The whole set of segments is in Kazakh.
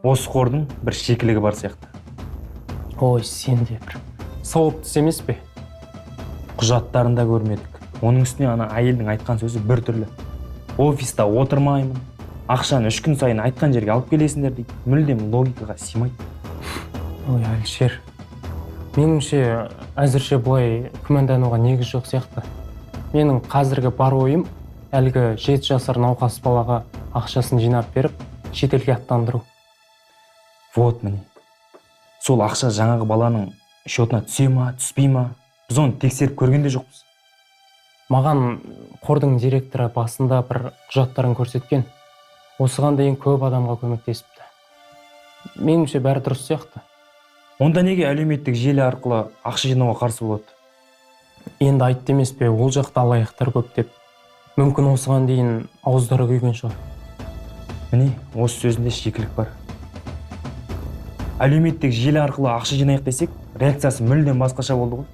осы қордың бір шикілігі бар сияқты. Ой, сен де бір сауаптысы емес пе? Құжаттарында көрмедік. Оның үстіне ана әйелдің айтқан сөзі бір түрлі. Офиста отырмаймын, ақшаны 3 күн сайын айтқан жерге алып келесіңдер дейді. Мүлдем логикаға сыймайды. Ой, Әлішер, меніңше әзірше бұлай күмәндануға негіз жоқ сияқты. Менің қазіргі бар ойым әлгі 7 жасар науқас балаға ақшасын жинап беріп, шетелге аттандыру. Вот міне. Сол ақша жаңағы баланың счетына түсе ма, түспей ма? Біз оны тексеріп көрген де жоқпыз. Маған қордың директоры басында бір құжаттарын көрсеткен. Осыған дейін көп адамға көмектесіпті. Меніңше бәрі дұрыс сияқты. Онда неге әлеуметтік желі арқылы ақша жинауға қарсы болады? Енді айтты емес пе, ол жақта алаяқтар көп деп. Мүмкін осыған дейін ауыздары күйген шығар. Міне, осы сөзінде шикілік бар. Әлеуметтік желі арқылы ақша жинайық десек, реакциясы мүлдем басқаша болды ғой.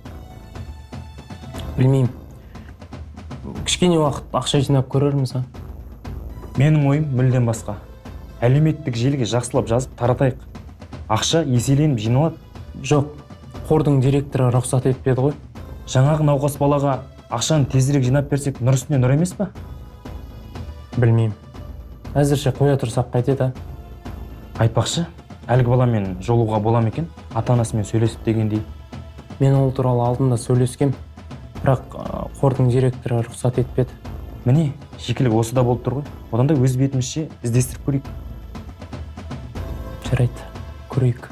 Білмеймін. Кішкене уақыт ақша жинап көрерміз, а? Менің ойым мүлдем басқа. Әлеуметтік желіге жақсылап жазып таратайық. Ақша еселеніп жиналады. Жоқ, қордың директоры рұқсат етпеді ғой. Жаңағы науқас балаға ақшаны тезірек жинап берсек, нұр үстіне нұр емес па? Білмеймін. Әзірше қоя тұрсақ қайтеді, Айтпақшы, әлгі баламен жолуға болам екен, ата-анасымен сөйлесіп дегендей. Мен ол туралы алдында сөйлескем, бірақ қордың директоры рұқсат етпеді. Міне, шикілік осы да болып тұр ғой. Одан да өз бетімізше іздестіріп көрейік. Жарайды, көрейік.